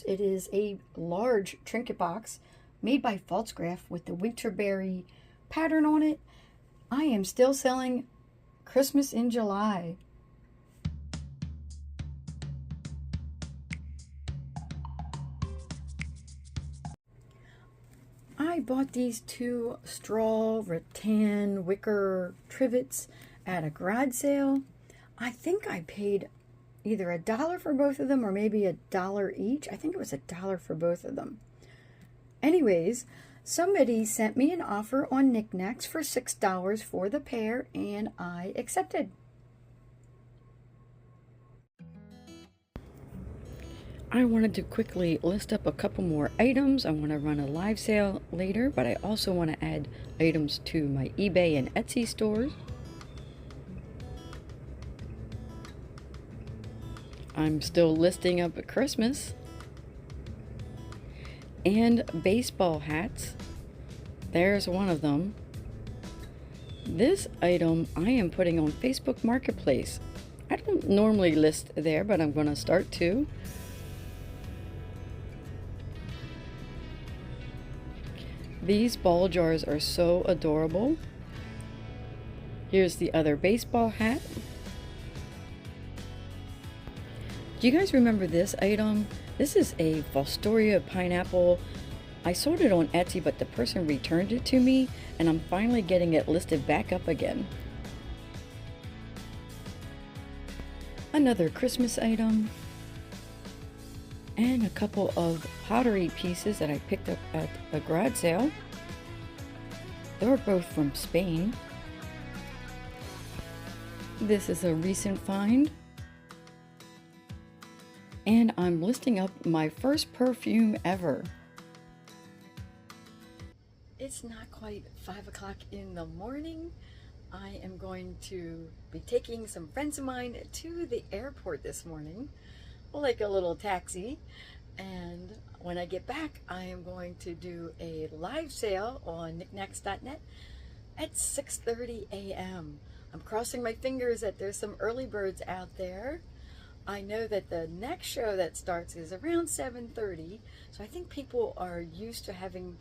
It is a large trinket box made by Falsgraph with the winterberry pattern on it. I am still selling Christmas in July. I bought these two straw rattan wicker trivets at a garage sale. I think I paid either $1 for both of them or maybe $1 each. I think it was $1 for both of them. Anyways, somebody sent me an offer on Niknax for $6 for the pair, and I accepted. I wanted to quickly list up a couple more items. I want to run a live sale later, but I also want to add items to my eBay and Etsy stores. I'm still listing up at Christmas. And baseball hats. There's one of them. This item I am putting on Facebook Marketplace. I don't normally list there, but I'm going to start to. These ball jars are so adorable. Here's the other baseball hat. Do you guys remember this item? This is a Fostoria pineapple. I sold it on Etsy, but the person returned it to me, and I'm finally getting it listed back up again. Another Christmas item. And a couple of pottery pieces that I picked up at a garage sale. They were both from Spain. This is a recent find. And I'm listing up my first perfume ever. It's not quite 5 o'clock in the morning. I am going to be taking some friends of mine to the airport this morning, like a little taxi, and when I get back I am going to do a live sale on Niknax.net at 6:30 a.m. I'm crossing my fingers that there's some early birds out there. I know that the next show that starts is around 7:30, so I think people are used to having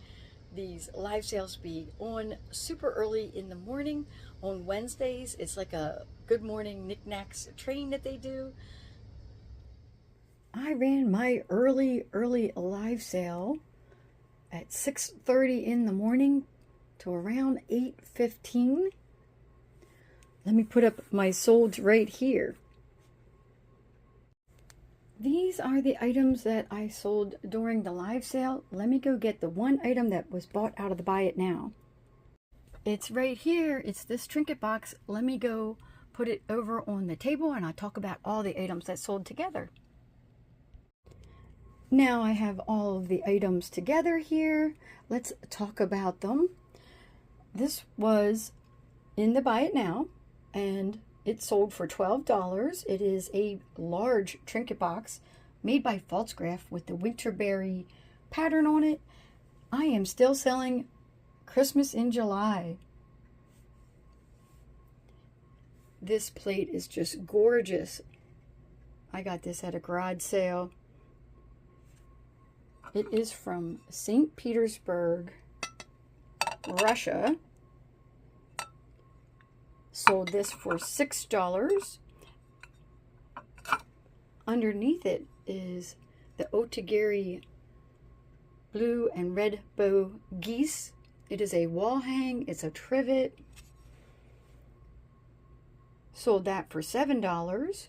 these live sales be on super early in the morning. On Wednesdays it's like a good morning Niknax train that they do. I ran my early live sale at 6:30 in the morning to around 8:15. Let me put up my solds right here. These are the items that I sold during the live sale. Let me go get the one item that was bought out of the buy it now. It's right here. It's this trinket box. Let me go put it over on the table and I'll talk about all the items that sold together. Now I have all of the items together here. Let's talk about them. This was in the buy it now and it sold for $12. It is a large trinket box made by Falsgraph with the winterberry pattern on it. I am still selling Christmas in July. This plate is just gorgeous. I got this at a garage sale. It is from St. Petersburg, Russia. Sold this for $6. Underneath it is the Otagiri blue and red bow geese. It is a wall hang. It's a trivet. Sold that for $7.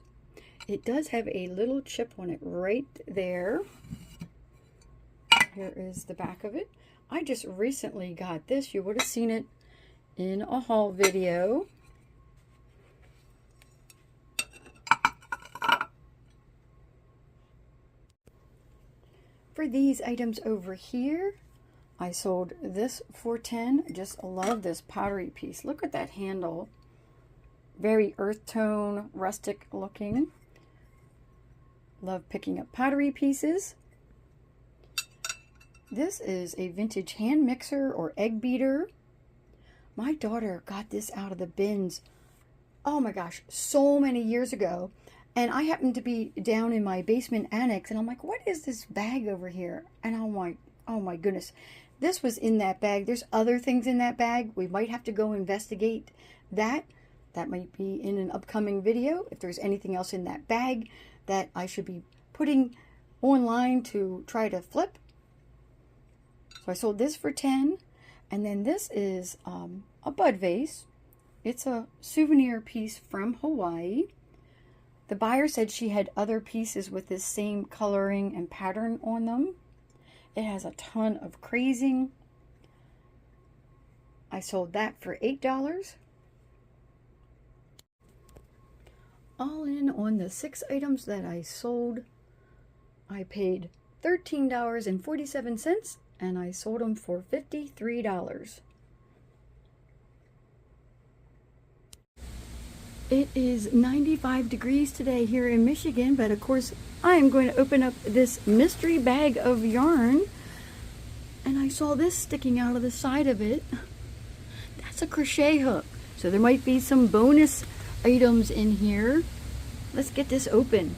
It does have a little chip on it right there. Here is the back of it. I just recently got this. You would have seen it in a haul video. For these items over here, I sold this for $10. I just love this pottery piece. Look at that handle. Very earth tone, rustic looking. Love picking up pottery pieces. This is a vintage hand mixer or egg beater. My daughter got this out of the bins, oh my gosh, so many years ago. And I happened to be down in my basement annex, and I'm like, what is this bag over here? And I'm like, oh my goodness, this was in that bag. There's other things in that bag. We might have to go investigate that. That might be in an upcoming video. If there's anything else in that bag that I should be putting online to try to flip. So I sold this for 10. And then this is a bud vase. It's a souvenir piece from Hawaii. The buyer said she had other pieces with this same coloring and pattern on them. It has a ton of crazing. I sold that for $8. All in on the 6 items that I sold, I paid $13.47, and I sold them for $53. It is 95 degrees today here in Michigan, but of course I am going to open up this mystery bag of yarn, and I saw this sticking out of the side of it. That's a crochet hook, so there might be some bonus items in here. Let's get this open.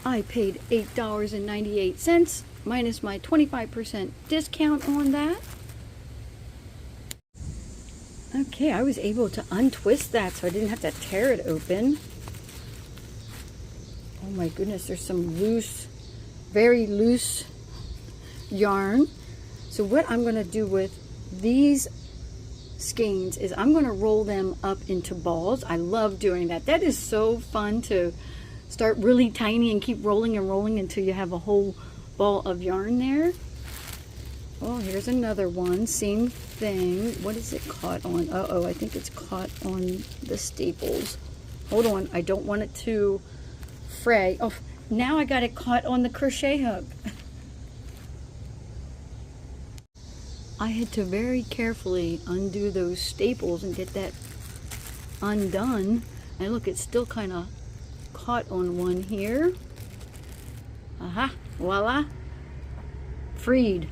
I paid $8.98 minus my 25% discount on that. Okay, I was able to untwist that so I didn't have to tear it open. Oh my goodness, there's some loose, very loose yarn. So what I'm going to do with these skeins is I'm going to roll them up into balls. I love doing that. That is so fun to start really tiny and keep rolling and rolling until you have a whole ball of yarn there. Oh, here's another one. Same thing. What is it caught on? Uh-oh, I think it's caught on the staples. Hold on. I don't want it to fray. Oh, now I got it caught on the crochet hook. I had to very carefully undo those staples and get that undone. And look, it's still kind of caught on one here. Aha, voila. Freed.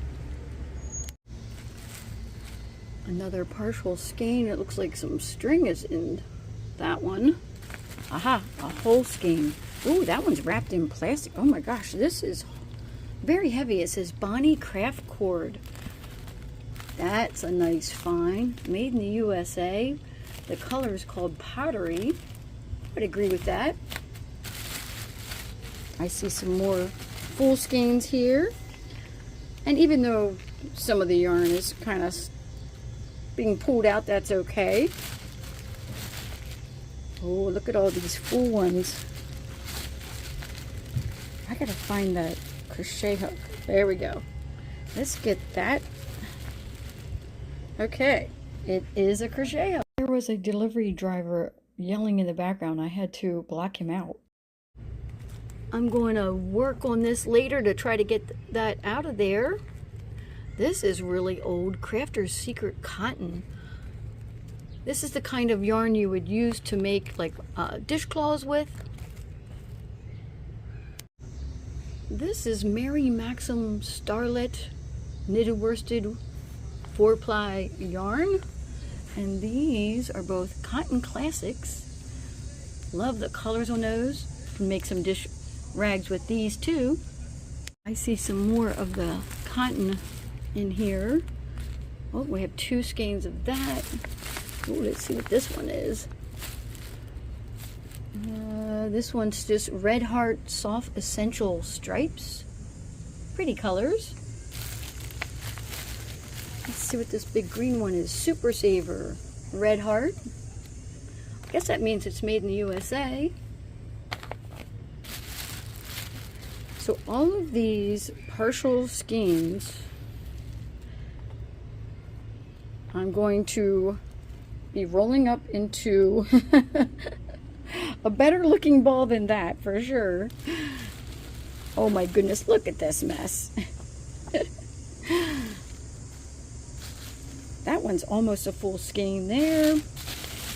Another partial skein. It looks like some string is in that one. Aha, a whole skein. Ooh, that one's wrapped in plastic. Oh my gosh, this is very heavy. It says Bonnie Craft Cord. That's a nice find. Made in the USA. The color is called Pottery. I would agree with that. I see some more full skeins here. And even though some of the yarn is kind of being pulled out, that's okay. Oh, look at all these full ones. I gotta find that crochet hook. There we go. Let's get that. Okay, it is a crochet hook. There was a delivery driver yelling in the background. I had to block him out. I'm going to work on this later to try to get that out of there. This is really old Crafter's Secret cotton. This is the kind of yarn you would use to make like dishcloths with. This is Mary Maxim Starlet knitted worsted 4-ply yarn, and these are both cotton classics. Love the colors on those. Can make some dish rags with these too. I see some more of the cotton in here. Oh, we have 2 skeins of that. Oh, let's see what this one is. This one's just Red Heart Soft Essential Stripes. Pretty colors. Let's see what this big green one is. Super Saver Red Heart. I guess that means it's made in the USA. So all of these partial skeins, I'm going to be rolling up into a better looking ball than that for sure. Oh my goodness, look at this mess. That one's almost a full skein there.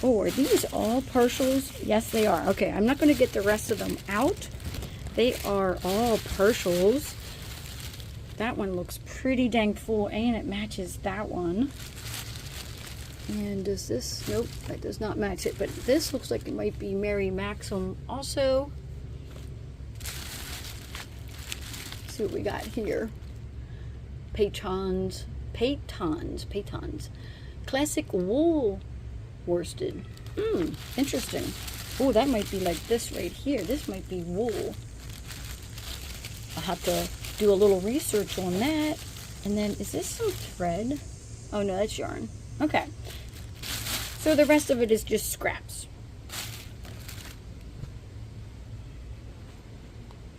Oh, are these all partials? Yes, they are. Okay, I'm not going to get the rest of them out. They are all partials. That one looks pretty dang full, and it matches that one. And does this, nope, that does not match it, but this looks like it might be Mary Maxim also. Let's see what we got here. Pétons. Classic wool worsted. Interesting. Oh, that might be like this right here. This might be wool. I'll have to do a little research on that. And then, is this some thread? Oh no, that's yarn. Okay. So the rest of it is just scraps.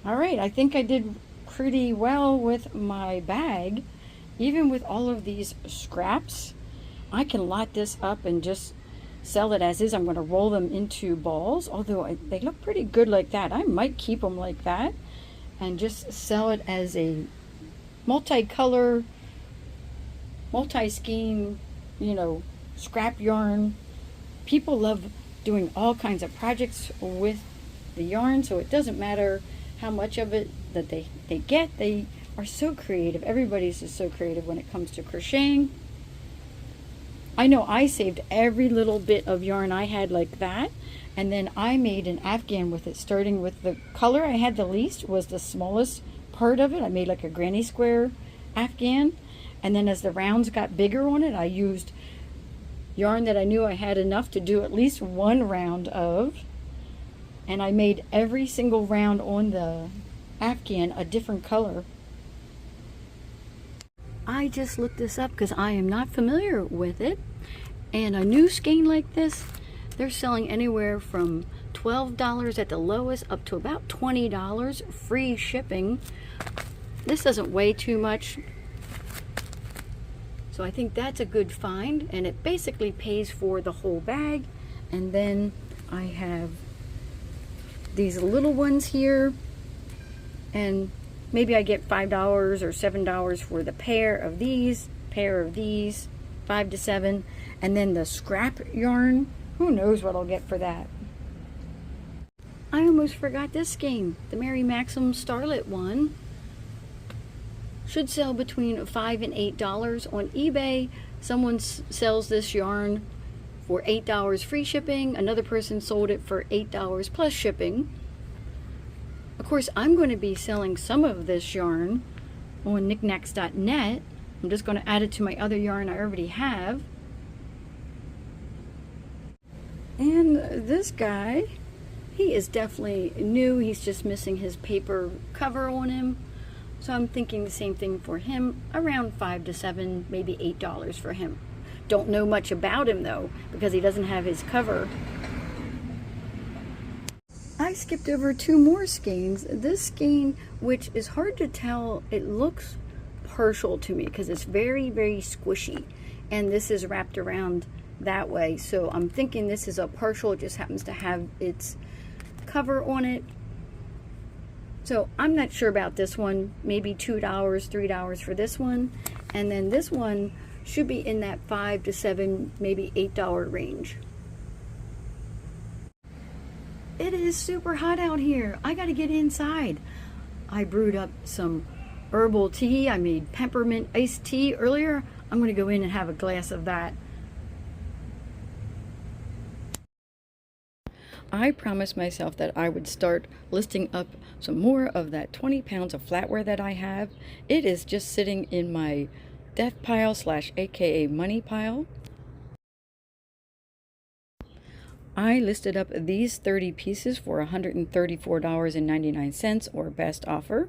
All right, I think I did pretty well with my bag. Even with all of these scraps, I can lot this up and just sell it as is. I'm going to roll them into balls, although they look pretty good like that. I might keep them like that and just sell it as a multicolor, multi-scheme, you know, scrap yarn. People love doing all kinds of projects with the yarn, so it doesn't matter how much of it that they get. They are so creative. Everybody's just so creative when it comes to crocheting. I know I saved every little bit of yarn I had like that, and then I made an afghan with it, starting with the color I had the least was the smallest part of it. I made like a granny square afghan, and then as the rounds got bigger on it, I used yarn that I knew I had enough to do at least one round of, and I made every single round on the afghan a different color. I just looked this up because I am not familiar with it, and a new skein like this, they're selling anywhere from $12 at the lowest up to about $20, free shipping. This doesn't weigh too much, so I think that's a good find, and it basically pays for the whole bag. And then I have these little ones here, and maybe I get $5 or $7 for the pair of these, 5 to 7, and then the scrap yarn, who knows what I'll get for that. I almost forgot this skein, the Mary Maxim Starlet one. Should sell between $5 and $8 on eBay. Someone sells this yarn for $8 free shipping. Another person sold it for $8 plus shipping. Of course, I'm going to be selling some of this yarn on Niknax.net. I'm just going to add it to my other yarn I already have. And this guy, he is definitely new. He's just missing his paper cover on him. So I'm thinking the same thing for him, around $5 to $7, maybe $8 for him. Don't know much about him though, because he doesn't have his cover. I skipped over two more skeins. This skein, which is hard to tell, it looks partial to me because it's very, very squishy. And this is wrapped around that way. So I'm thinking this is a partial. It just happens to have its cover on it. So I'm not sure about this one. Maybe $2, $3 for this one. And then this one should be in that $5 to $7, maybe $8 range. It is super hot out here. I gotta get inside. I brewed up some herbal tea. I made peppermint iced tea earlier. I'm gonna go in and have a glass of that. I promised myself that I would start listing up some more of that 20 pounds of flatware that I have. It is just sitting in my death pile / aka money pile. I listed up these 30 pieces for $134.99 or best offer.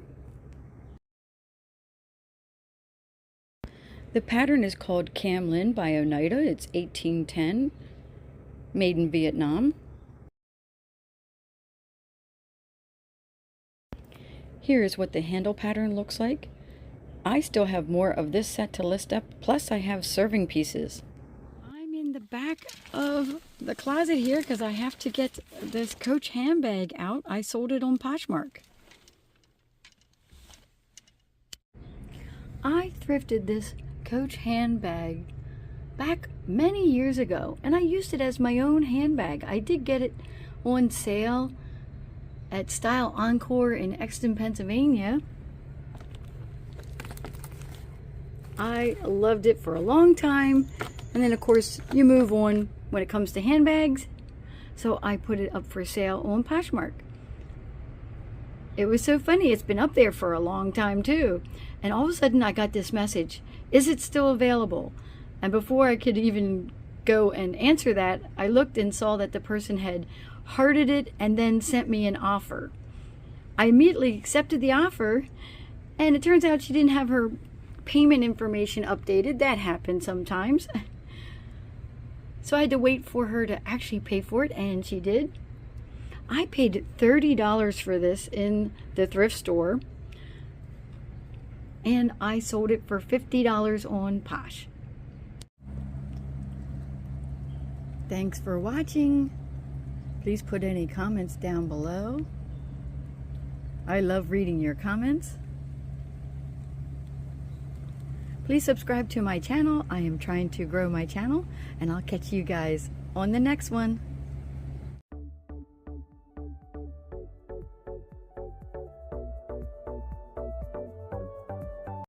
The pattern is called Cam Lin by Oneida. It's 1810, made in Vietnam. Here is what the handle pattern looks like. I still have more of this set to list up, plus I have serving pieces. I'm in the back of the closet here because I have to get this Coach handbag out. I sold it on Poshmark. I thrifted this Coach handbag back many years ago, and I used it as my own handbag. I did get it on sale at Style Encore in Exton, Pennsylvania. I loved it for a long time, And then of course you move on when it comes to handbags. So I put it up for sale on Poshmark. It was so funny. It's been up there for a long time too. And all of a sudden I got this message, is it still available? And before I could even go and answer that, I looked and saw that the person had hearted it and then sent me an offer. I immediately accepted the offer, and it turns out she didn't have her payment information updated. That happens sometimes. So I had to wait for her to actually pay for it, and she did. I paid $30 for this in the thrift store, and I sold it for $50 on Posh. Thanks for watching. Please put any comments down below. I love reading your comments. Please subscribe to my channel. I am trying to grow my channel, and I'll catch you guys on the next one.